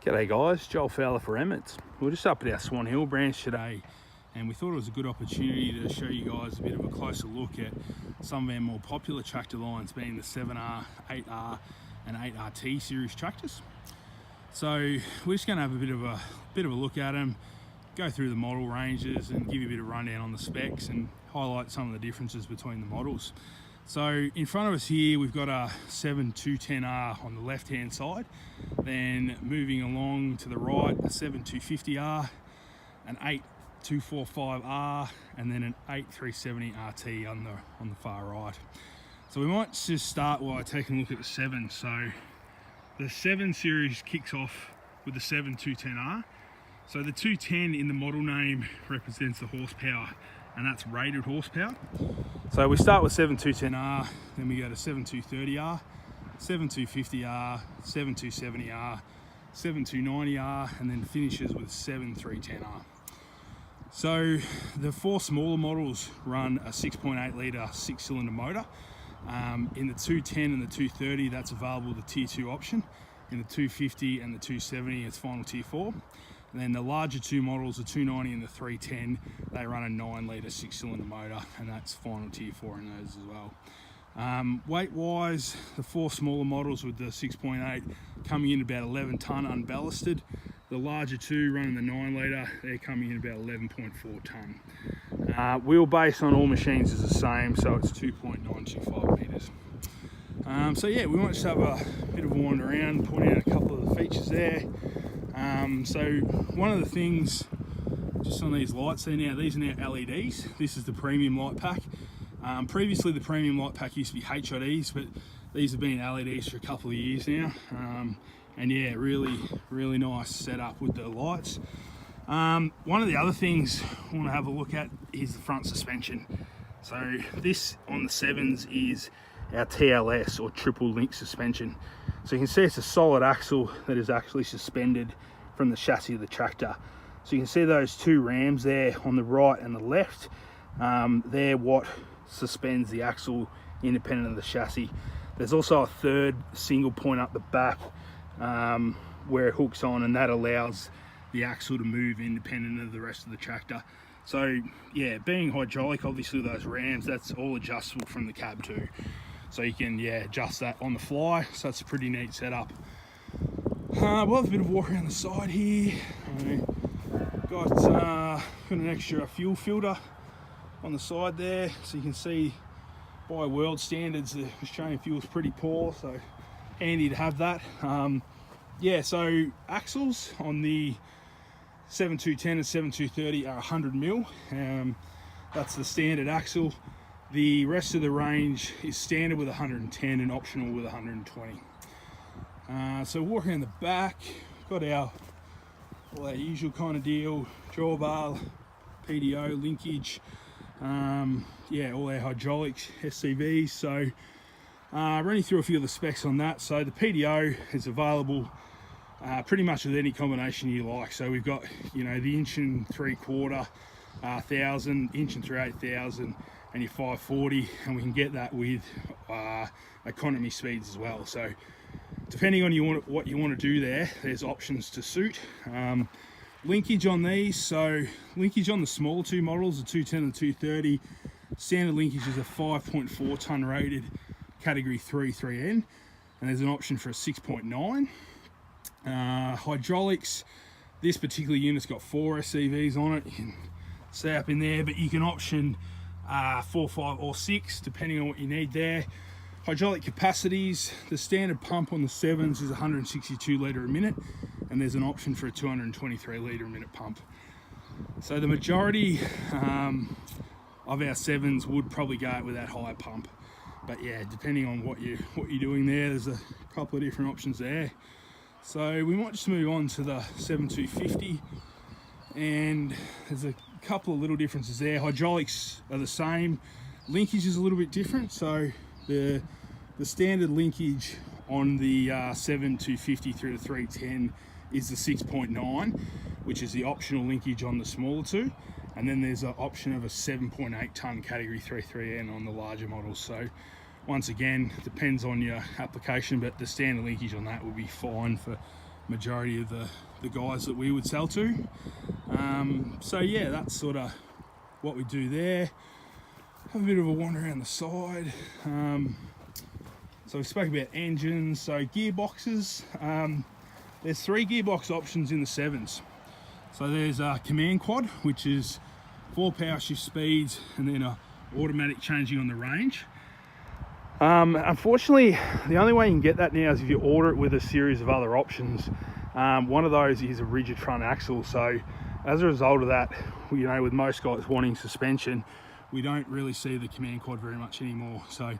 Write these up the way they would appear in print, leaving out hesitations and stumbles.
G'day guys, Joel Fowler for Emmets. We're just up at our Swan Hill branch today and we thought it was a good opportunity to show you guys a bit of a closer look at some of our more popular tractor lines, being the 7R, 8R and 8RT series tractors. So we're just going to have a bit of a look at them, go through the model ranges and give you a bit of rundown on the specs and highlight some of the differences between the models. So in front of us here we've got a 7210R on the left hand side, then moving along to the right a 7250R, an 8245R and then an 8370RT on the far right. So we might just start by taking a look at the 7. So the 7 series kicks off with the 7210R. So the 210 in the model name represents the horsepower, and that's rated horsepower. So we start with 7210R, then we go to 7230R, 7250R, 7270R, 7290R, and then finishes with 7310R. So the 4 smaller models run a 6.8 litre 6-cylinder motor. In the 210 and the 230, that's available the tier 2 option. In the 250 and the 270, it's final tier 4. And then the larger 2 models, the 290 and the 310, they run a 9 litre 6-cylinder motor, and that's final tier 4 in those as well. Weight wise, the 4 smaller models with the 6.8 coming in about 11 tonne unballasted. The larger 2 running the 9 litre, they're coming in about 11.4 tonne. Wheelbase on all machines is the same, so it's 2.925 metres. So yeah, we might just have a bit of a wander around, point out a couple of the features there. So one of the things just on these lights there now, these are now LEDs. This is the premium light pack. Previously the premium light pack used to be HIDs, but these have been LEDs for a couple of years now. And yeah, really nice setup with the lights. One of the other things I want to have a look at is the front suspension. So this on the 7s is our TLS, or triple link suspension. So you can see it's a solid axle that is actually suspended from the chassis of the tractor. So you can see those 2 rams there on the right and the left. They're what suspends the axle independent of the chassis. There's also a 3rd single point up the back where it hooks on, and that allows the axle to move independent of the rest of the tractor. So yeah, being hydraulic, obviously those rams, that's all adjustable from the cab too. So you can adjust that on the fly, so that's a pretty neat setup. We'll have a bit of walk around the side here. Got an extra fuel filter on the side there, so you can see by world standards the Australian fuel is pretty poor, so handy to have that. So axles on the 7210 and 7230 are 100mm. That's the standard axle. The rest of the range is standard with 110 and optional with 120. So walking around the back, got all our usual kind of deal: drawbar, Pto linkage, all our hydraulics, SCVs. So running through a few of the specs on that. So the Pto is available pretty much with any combination you like. So we've got the 1 3/4 1000, 1 3/8,000, and your 540, and we can get that with economy speeds as well. So depending on what you want to do there, there's options to suit. Linkage on these, so linkage on the smaller 2 models, the 210 and the 230, standard linkage is a 5.4 tonne rated category 3 3N, and there's an option for a 6.9. Hydraulics, this particular unit's got 4 SCVs on it. You can stay up in there, but you can option 4, 5 or 6 depending on what you need there. Hydraulic capacities, the standard pump on the 7s is 162 litre a minute, and there's an option for a 223 litre a minute pump. So the majority of our 7s would probably go with that higher pump, but yeah, depending on what you're doing there's a couple of different options there. So we might just move on to the 7250, and there's a couple of little differences there. Hydraulics are the same, linkage is a little bit different. So the standard linkage on the 7250 through the 310 is the 6.9, which is the optional linkage on the smaller 2, and then there's an option of a 7.8 tonne category 3N on the larger models. So once again, it depends on your application, but the standard linkage on that will be fine for majority of the guys that we would sell to. So yeah, that's sort of what we do there. Have a bit of a wander around the side. So we spoke about engines, so gearboxes. There's 3 gearbox options in the 7s. So there's a command quad, which is 4 power shift speeds and then a automatic changing on the range. Unfortunately, the only way you can get that now is if you order it with a series of other options. One of those is a rigid front axle. So as a result of that, you know, with most guys wanting suspension, we don't really see the command quad very much anymore. So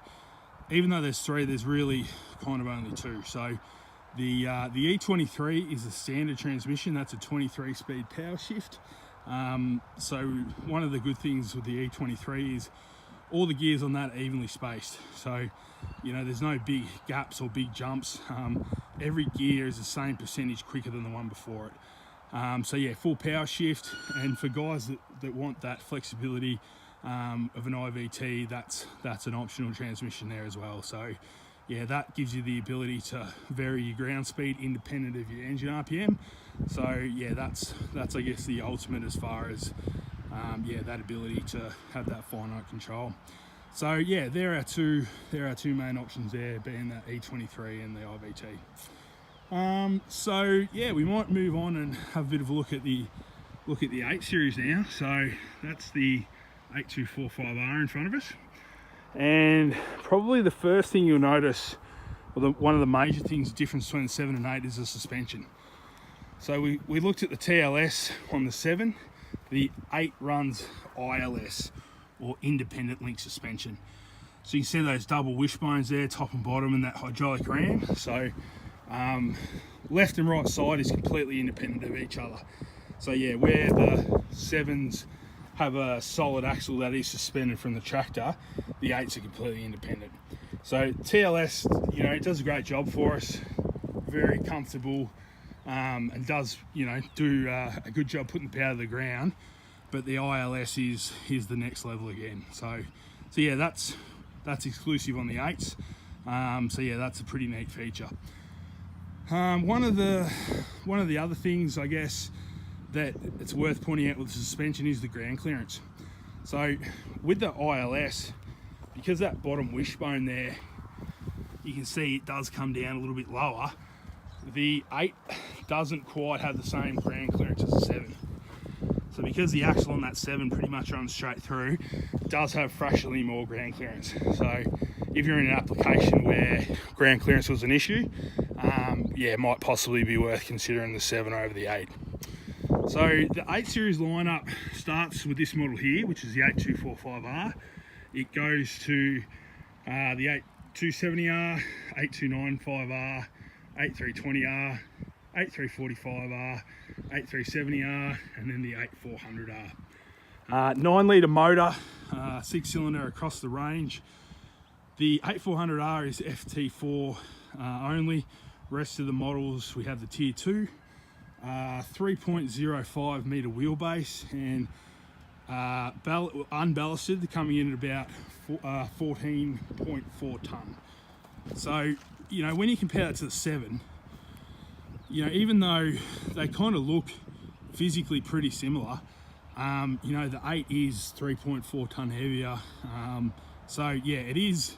even though there's 3, there's really kind of only 2. So the E23 is a standard transmission. That's a 23-speed power shift. So one of the good things with the E23 is all the gears on that are evenly spaced. So, you know, there's no big gaps or big jumps. Every gear is the same percentage quicker than the one before it. So yeah, full power shift. And for guys that want that flexibility of an IVT, that's an optional transmission there as well. So yeah, that gives you the ability to vary your ground speed independent of your engine RPM. So yeah, that's I guess the ultimate as far as yeah, that ability to have that finite control. So yeah, there are two main options there, being that E23 and the IVT. So yeah, we might move on and have a bit of a look at the 8 series now. So that's the 8245R in front of us. And probably the first thing you'll notice, or one of the major things, the difference between the 7 and 8 is the suspension. So we looked at the TLS on the 7, the 8 runs ILS, or independent link suspension. So you can see those double wishbones there, top and bottom, and that hydraulic ram. So left and right side is completely independent of each other. So yeah, where the 7s have a solid axle that is suspended from the tractor, the 8s are completely independent. So TLS, you know, it does a great job for us, very comfortable, and does, you know, do a good job putting the power to the ground. But the ILS is the next level again. So yeah, that's exclusive on the 8s. So yeah, that's a pretty neat feature. One of the other things, I guess, that it's worth pointing out with the suspension is the ground clearance. So with the ILS, because that bottom wishbone there, you can see it does come down a little bit lower. The 8 doesn't quite have the same ground clearance as the 7. So because the axle on that 7 pretty much runs straight through, it does have fractionally more ground clearance. So if you're in an application where ground clearance was an issue, yeah, it might possibly be worth considering the 7 over the 8. So the 8 series lineup starts with this model here, which is the 8245R. It goes to the 8270R, 8295R, 8320R, 8345R, 8370R, and then the 8400R. 9-litre motor, 6-cylinder across the range. The 8400R is FT4 only. Rest of the models, we have the Tier 2, 3.05 metre wheelbase, and unballasted, coming in at about 14.4 tonne. So, you know, when you compare that to the 7, you know, even though they kind of look physically pretty similar, you know, the 8 is 3.4 tonne heavier. So yeah, it is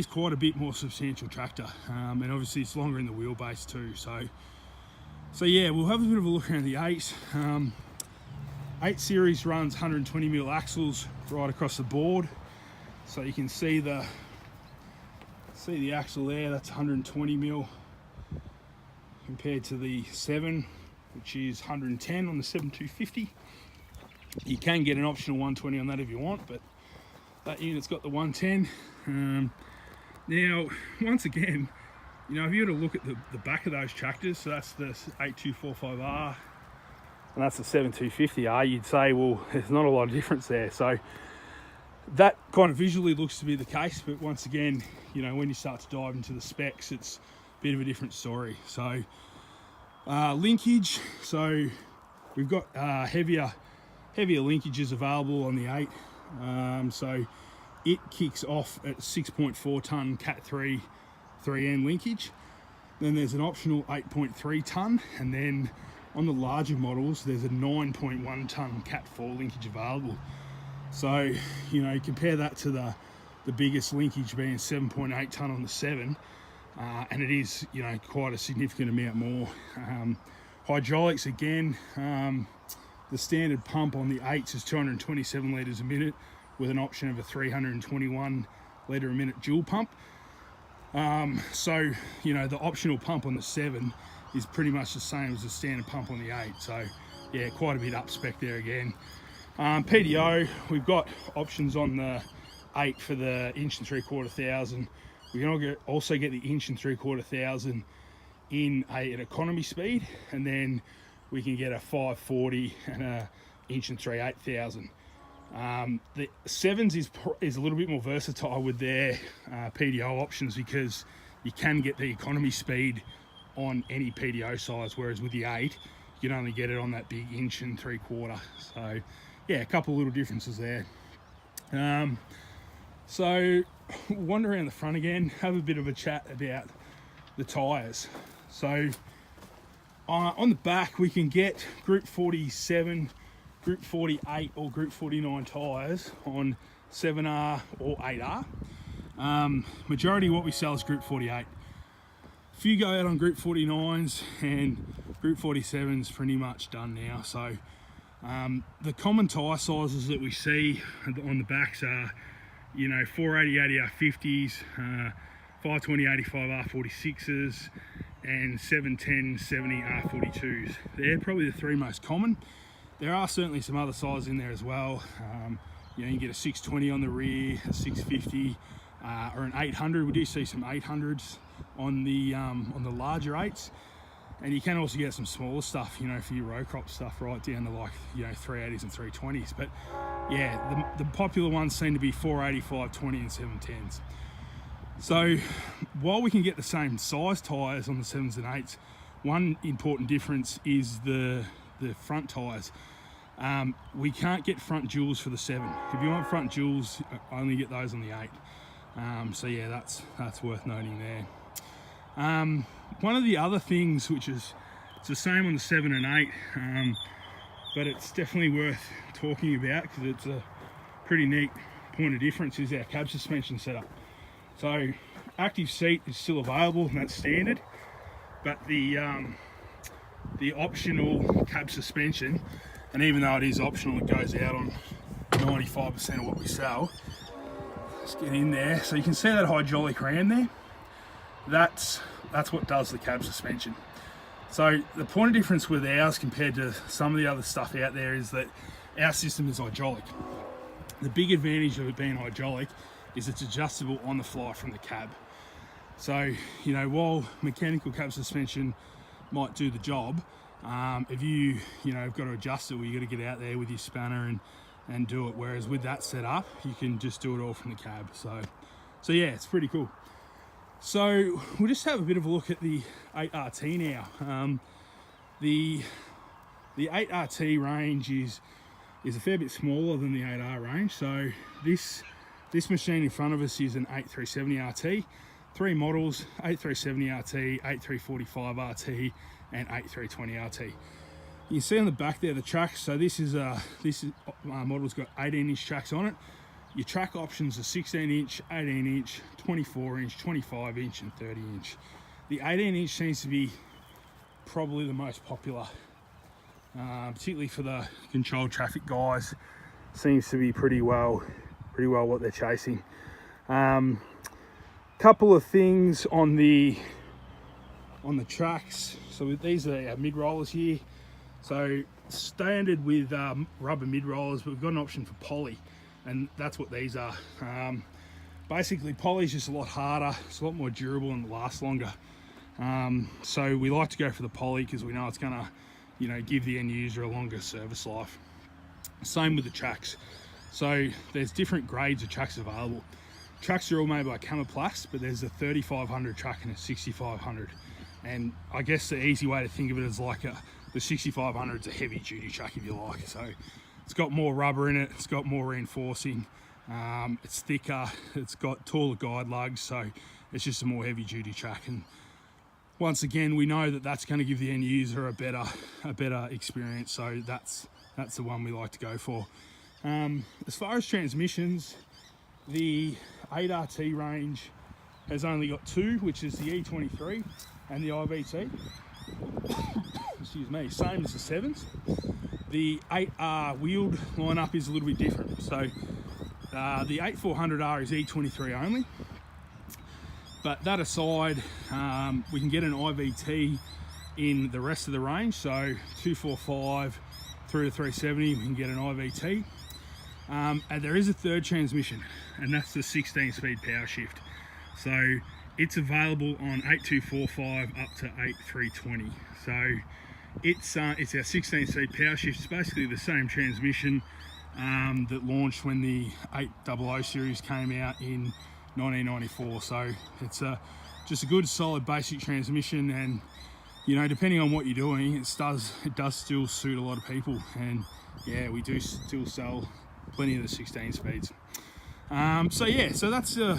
quite a bit more substantial tractor, and obviously it's longer in the wheelbase too. So yeah, we'll have a bit of a look around the 8. 8 series runs 120mm axles right across the board. So you can see the axle there, that's 120mm compared to the 7, which is 110 on the 7250. You can get an optional 120 on that if you want, but that unit's got the 110. Now, once again, you know, if you were to look at the back of those tractors, so that's the 8245R and that's the 7250R, you'd say, well, there's not a lot of difference there. So that kind of visually looks to be the case, but once again, you know, when you start to dive into the specs, it's a bit of a different story. So linkage, so we've got heavier linkages available on the 8. So it kicks off at 6.4 tonne Cat 3 3N linkage. Then there's an optional 8.3 tonne, and then on the larger models there's a 9.1 tonne Cat 4 linkage available. So, you know, compare that to the biggest linkage being 7.8 tonne on the 7, and it is, you know, quite a significant amount more. Hydraulics again, the standard pump on the 8s is 227 litres a minute with an option of a 321 litre a minute dual pump. So, you know, the optional pump on the 7 is pretty much the same as the standard pump on the 8. So, yeah, quite a bit up spec there again. PDO, we've got options on the 8 for the 1 3/4 thousand. We can also get the 1 3/4 thousand in an economy speed, and then we can get a 540 and a 1 3/8 thousand. The 7s is a little bit more versatile with their PDO options, because you can get the economy speed on any PDO size, whereas with the 8 you can only get it on that big 1 3/4. So yeah, a couple of little differences there. So wander around the front again, have a bit of a chat about the tyres. So on the back we can get Group 47, Group 48 or Group 49 tyres on 7R or 8R. Majority of what we sell is Group 48. A few go out on Group 49s, and Group 47's pretty much done now. So the common tyre sizes that we see on the backs are, you know, 480 80R50s, 520 85R46s, and 710 70R42s. They're probably the three most common. There are certainly some other sizes in there as well. You know, you get a 620 on the rear, a 650, or an 800. We do see some 800s on the larger 8s, and you can also get some smaller stuff, you know, for your row crop stuff, right down to, like, you know, 380s and 320s. But yeah, the popular ones seem to be 480, 520 and 710s. So while we can get the same size tyres on the 7s and 8s, one important difference is the front tyres. We can't get front duals for the 7. If you want front duals, I only get those on the 8. So yeah, that's worth noting there. One of the other things, which is, it's the same on the 7 and 8, but it's definitely worth talking about because it's a pretty neat point of difference, is our cab suspension setup. So active seat is still available, and that's standard, but the optional cab suspension, and even though it is optional, it goes out on 95% of what we sell. Let's get in there. So you can see that hydraulic ram there. That's what does the cab suspension. So the point of difference with ours compared to some of the other stuff out there is that our system is hydraulic. The big advantage of it being hydraulic is it's adjustable on the fly from the cab. So, you know, while mechanical cab suspension might do the job, if you know, have got to adjust it, well, you got to get out there with your spanner and do it. Whereas with that setup, you can just do it all from the cab. So yeah, it's pretty cool. So we'll just have a bit of a look at the 8RT now. The 8RT range is a fair bit smaller than the 8R range. So this machine in front of us is an 8370RT. 3 models: 8370RT, 8345RT, and 8320RT. You can see on the back there the tracks. So this model's got 18-inch tracks on it. Your track options are 16-inch, 18-inch, 24-inch, 25-inch, and 30-inch. The 18-inch seems to be probably the most popular, particularly for the controlled traffic guys. Seems to be pretty well what they're chasing. Couple of things on the tracks. So these are our mid rollers here. So standard with rubber mid rollers, but we've got an option for poly, and that's what these are. Basically, poly is just a lot harder, it's a lot more durable and lasts longer. So we like to go for the poly because we know it's gonna, you know, give the end user a longer service life. Same with the tracks. So there's different grades of tracks available. Tracks are all made by Camoplast, but there's a 3500 track and a 6500. And I guess the easy way to think of it is like the 6500 is a heavy duty track, if you like. So it's got more rubber in it, it's got more reinforcing, it's thicker, it's got taller guide lugs, so it's just a more heavy duty track. And once again, we know that that's going to give the end user a better experience. So that's the one we like to go for. As far as transmissions, the 8RT range has only got two, which is the E23 and the IVT. Excuse me, same as the 7s. The 8R wheeled lineup is a little bit different. So the 8400R is E23 only. But that aside, we can get an IVT in the rest of the range. So 245 through to 370, we can get an IVT. And there is a third transmission, and that's the 16-speed power shift. So it's available on 8245 up to 8320. So it's our 16-speed power shift. It's basically the same transmission that launched when the 800 series came out in 1994. So it's just a good solid basic transmission, and you know, depending on what you're doing, it does still suit a lot of people. And yeah, we do still sell plenty of the 16 speeds. So yeah, so that's I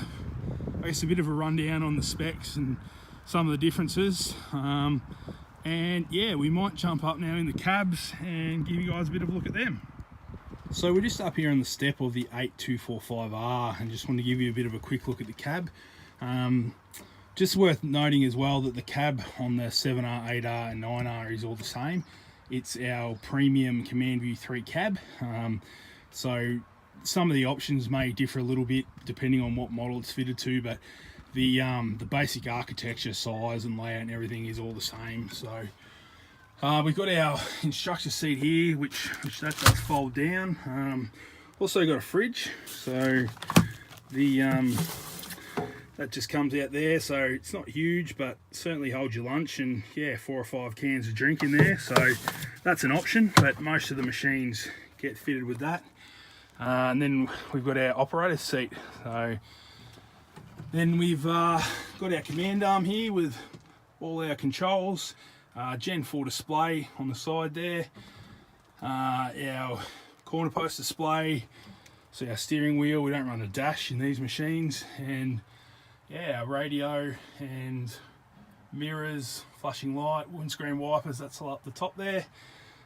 guess a bit of a rundown on the specs and some of the differences. And yeah, we might jump up now in the cabs and give you guys a bit of a look at them. So we're just up here on the step of the 8245R, and just want to give you a bit of a quick look at the cab. Just worth noting as well that the cab on the 7R, 8R and 9R is all the same. It's our premium Command View 3 cab. So some of the options may differ a little bit depending on what model it's fitted to, but the basic architecture, size and layout and everything is all the same. So we've got our instructor seat here, which that does fold down. Also got a fridge, so the that just comes out there, so it's not huge, but certainly holds your lunch, and yeah, 4 or 5 cans of drink in there. So that's an option, but most of the machines get fitted with that. And then we've got our operator's seat. So then we've got our command arm here with all our controls. Gen 4 display on the side there. Our corner post display. So our steering wheel, we don't run a dash in these machines. And yeah, our radio and mirrors, flashing light, windscreen wipers, that's all up the top there.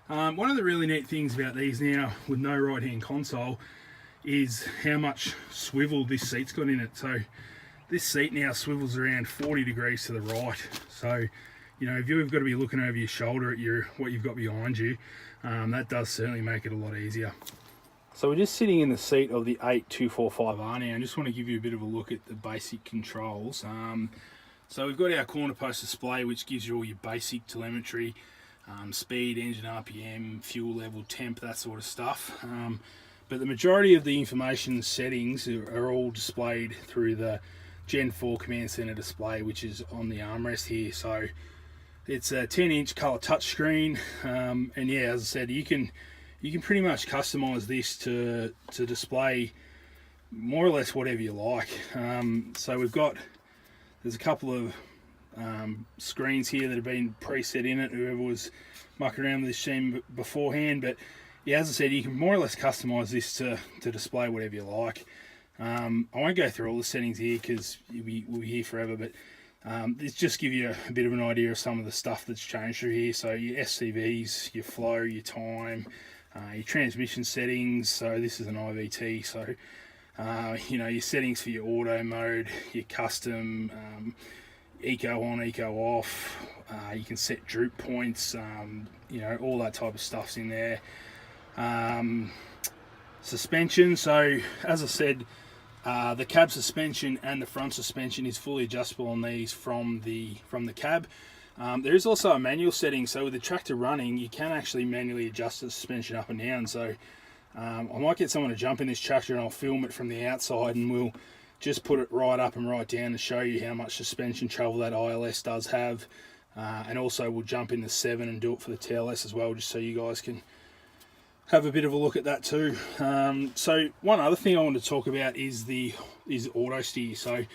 One of the really neat things about these now with no right hand console is how much swivel this seat's got in it. So this seat now swivels around 40 degrees to the right. So you know, if you've got to be looking over your shoulder at what you've got behind you, that does certainly make it a lot easier. So we're just sitting in the seat of the 8245R now, and just want to give you a bit of a look at the basic controls. So we've got our corner post display, which gives you all your basic telemetry, speed, engine RPM, fuel level, temp, that sort of stuff. But the majority of the information settings are all displayed through the Gen 4 Command Center display, which is on the armrest here. So it's a 10-inch color touchscreen, and yeah, as I said, you can pretty much customize this to display more or less whatever you like. So there's a couple of screens here that have been preset in it, whoever was mucking around with this machine beforehand. But yeah, as I said, you can more or less customize this to display whatever you like. I won't go through all the settings here because we'll be here forever, but this just give you a bit of an idea of some of the stuff that's changed through here. So your SCVs, your flow, your time, your transmission settings. So this is an IVT, so you know, your settings for your auto mode, your custom, eco on, eco off. You can set droop points, you know, all that type of stuff's in there. Suspension, so as I said, the cab suspension and the front suspension is fully adjustable on these from the cab. There is also a manual setting, so with the tractor running, you can actually manually adjust the suspension up and down. So I might get someone to jump in this tractor and I'll film it from the outside, and we'll just put it right up and right down to show you how much suspension travel that ILS does have. And also we'll jump in the 7 and do it for the TLS as well, just so you guys can have a bit of a look at that too. So one other thing I want to talk about is auto steer. So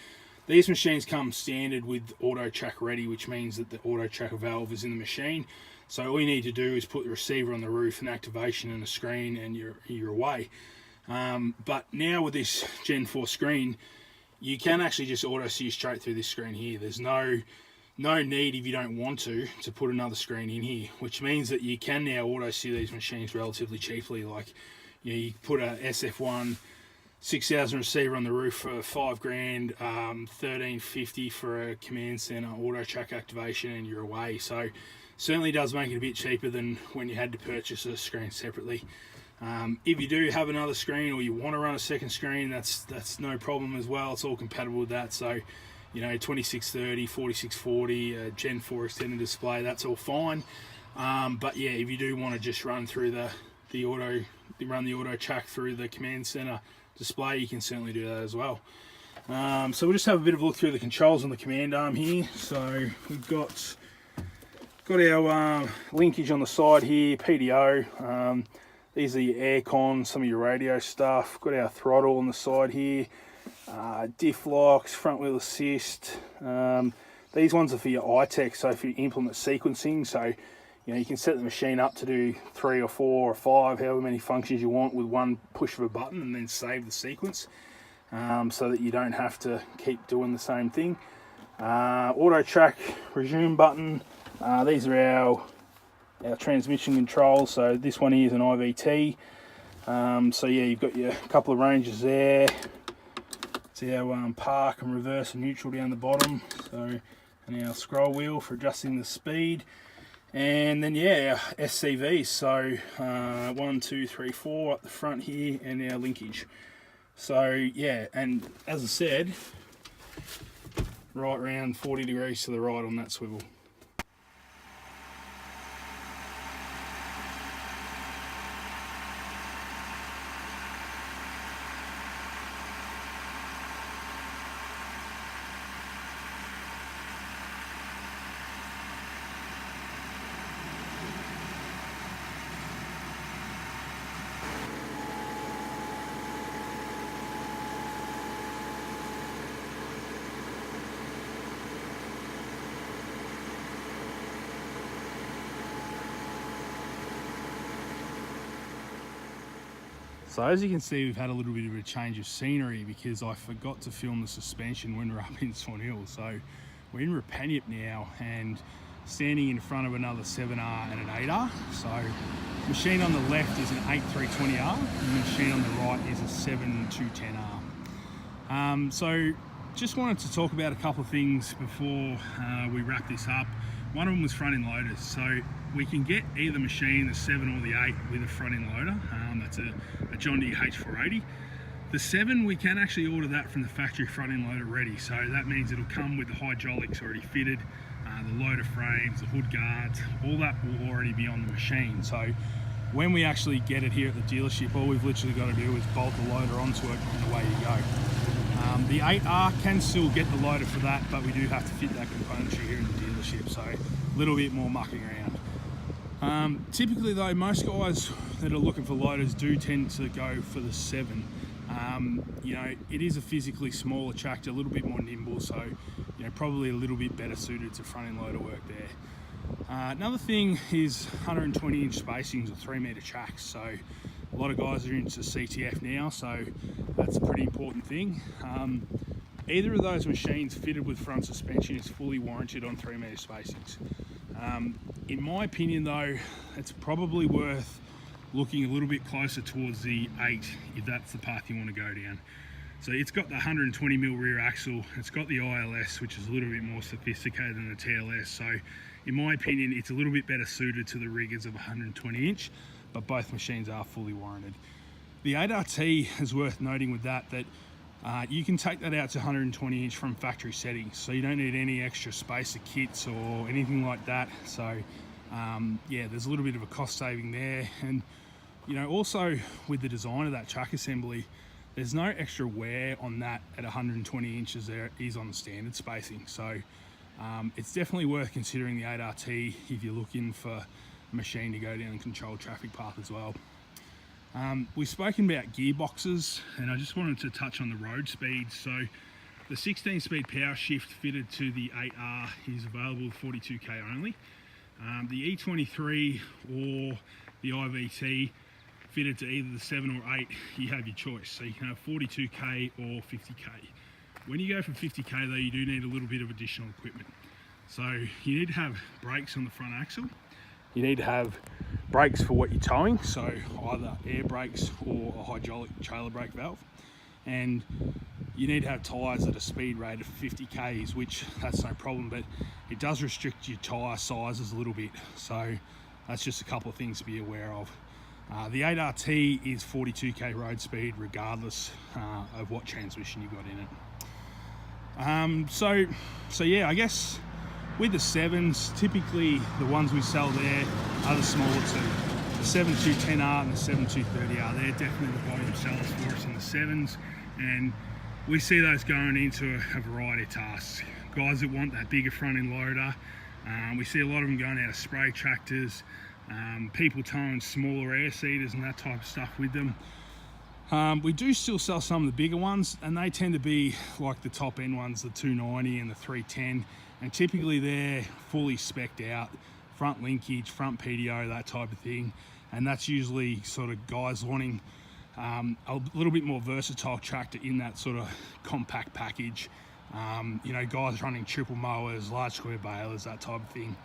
these machines come standard with auto track ready, which means that the auto track valve is in the machine. So all you need to do is put the receiver on the roof and activation and the screen, and you're away. But now with this Gen 4 screen, you can actually just auto steer straight through this screen here. There's no no need, if you don't want to put another screen in here, which means that you can now auto steer these machines relatively cheaply. Like, you know, you put a SF1 6000 receiver on the roof for $5,000, $1,350 for a command center auto track activation, and you're away. So certainly does make it a bit cheaper than when you had to purchase a screen separately. If you do have another screen, or you want to run a second screen, that's no problem as well. It's all compatible with that. So, you know, 2630, 4640, Gen 4 extended display, that's all fine. But yeah, if you do want to just run through the auto track through the command center display, you can certainly do that as well. So we'll just have a bit of a look through the controls on the command arm here. So we've got our linkage on the side here, PTO. These are your aircon, some of your radio stuff. Got our throttle on the side here. Diff locks, front wheel assist. These ones are for your iTech, so if you implement sequencing, so you know, you can set the machine up to do 3 or 4 or 5, however many functions you want with one push of a button, and then save the sequence, so that you don't have to keep doing the same thing. Auto track resume button. These are our transmission controls. So this one here is an IVT. So yeah, you've got your couple of ranges there. It's our park and reverse and neutral down the bottom. So, and our scroll wheel for adjusting the speed. And then yeah, our SCVs. So 1, 2, 3, 4 up the front here, and our linkage. So yeah, and as I said, right around 40 degrees to the right on that swivel. So as you can see, we've had a little bit of a change of scenery because I forgot to film the suspension when we're up in Swan Hill. So we're in Rapaniup now and standing in front of another 7R and an 8R. So the machine on the left is an 8320R and the machine on the right is a 7210R. So just wanted to talk about a couple of things before we wrap this up. One of them was front end loaders. So we can get either machine, the 7 or the 8, with a front end loader. That's a John Deere H480. The 7, we can actually order that from the factory front end loader ready. So that means it'll come with the hydraulics already fitted, the loader frames, the hood guards, all that will already be on the machine. So when we actually get it here at the dealership, all we've literally got to do is bolt the loader onto it and away you go. The 8R can still get the loader for that, but we do have to fit that componentry here in the dealership, so a little bit more mucking around. Typically though, most guys that are looking for loaders do tend to go for the 7. You know, it is a physically smaller tractor, a little bit more nimble, so you know, probably a little bit better suited to front end loader work there. Another thing is 120-inch spacings or 3-meter tracks. So a lot of guys are into CTF now, so that's a pretty important thing. Either of those machines fitted with front suspension is fully warranted on 3-meter spacings. In my opinion though, it's probably worth looking a little bit closer towards the 8 if that's the path you want to go down. So it's got the 120mm rear axle, it's got the ILS, which is a little bit more sophisticated than the TLS. So in my opinion, it's a little bit better suited to the riggers of 120-inch, but both machines are fully warranted. The 8RT is worth noting with that you can take that out to 120-inch from factory settings, so you don't need any extra spacer kits or anything like that. So yeah, there's a little bit of a cost saving there. And you know, also with the design of that track assembly, there's no extra wear on that at 120 inches there is on the standard spacing. So it's definitely worth considering the 8RT if you're looking for a machine to go down a controlled traffic path as well. We've spoken about gearboxes, and I just wanted to touch on the road speed. So the 16-speed power shift fitted to the 8R is available with 42k only. The E23 or the IVT fitted to either the 7 or 8, you have your choice. So you can have 42k or 50k. When you go for 50k though, you do need a little bit of additional equipment. So you need to have brakes on the front axle. You need to have brakes for what you're towing, so either air brakes or a hydraulic trailer brake valve. And you need to have tyres at a speed rate of 50 k's, which that's no problem, but it does restrict your tyre sizes a little bit. So that's just a couple of things to be aware of. The 8RT is 42k road speed regardless of what transmission you've got in it. So yeah, I guess with the 7s, typically the ones we sell there are the smaller two. The 7210R and the 7230R, they're definitely the volume sellers for us in the 7s, and we see those going into a variety of tasks. Guys that want that bigger front end loader, we see a lot of them going out of spray tractors, people towing smaller air seeders and that type of stuff with them. We do still sell some of the bigger ones, and they tend to be like the top end ones, the 290 and the 310, and typically they're fully spec'd out, front linkage, front PTO, that type of thing. And that's usually sort of guys wanting a little bit more versatile tractor in that sort of compact package. You know, guys running triple mowers, large square balers, that type of thing.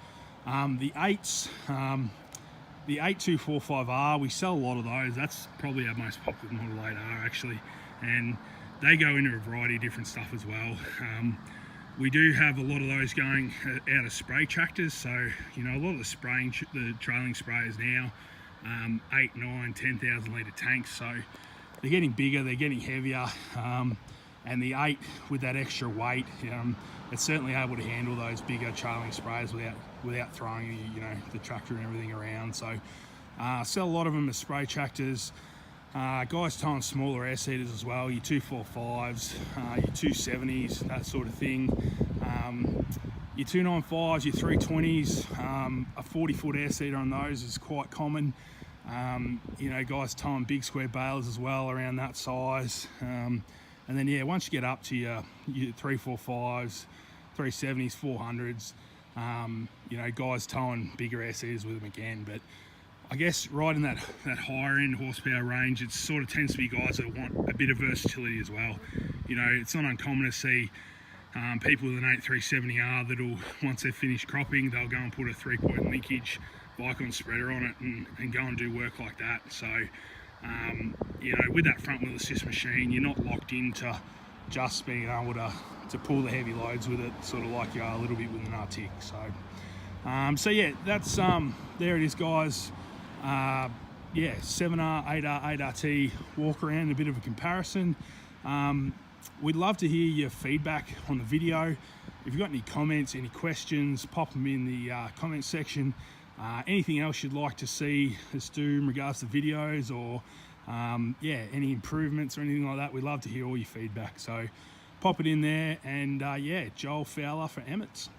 The 8s, the 8245R, we sell a lot of those. That's probably our most popular model 8R actually, and they go into a variety of different stuff as well. We do have a lot of those going out of spray tractors, so you know, a lot of the trailing sprayers now, 8, 9, 10,000 litre tanks, so they're getting bigger, they're getting heavier, and the 8 with that extra weight, it's certainly able to handle those bigger trailing sprayers without throwing the tractor and everything around. So sell a lot of them as spray tractors. Guys towing smaller air seeders as well, your 245s, your 270s, that sort of thing. Your 295s, your 320s, a 40-foot air seeder on those is quite common. You know, guys towing big square balers as well around that size. And then yeah, once you get up to your 345s, 370s, 400s, you know, guys towing bigger air seeders with them again. But I guess right in that higher end horsepower range, it sort of tends to be guys that want a bit of versatility as well. You know, it's not uncommon to see people with an 8370R that'll, once they've finished cropping, they'll go and put a 3-point linkage Vicon spreader on it and go and do work like that. So, you know, with that front wheel assist machine, you're not locked into just being able to pull the heavy loads with it, sort of like you are a little bit with an Arctic. So yeah, that's there it is, guys. Yeah, 7R, 8R, 8RT walk around, a bit of a comparison. We'd love to hear your feedback on the video. If you've got any comments, any questions, pop them in the comment section. Anything else you'd like to see us do in regards to videos, or yeah, any improvements or anything like that, we'd love to hear all your feedback. So pop it in there, and yeah, Joel Fowler for Emmets.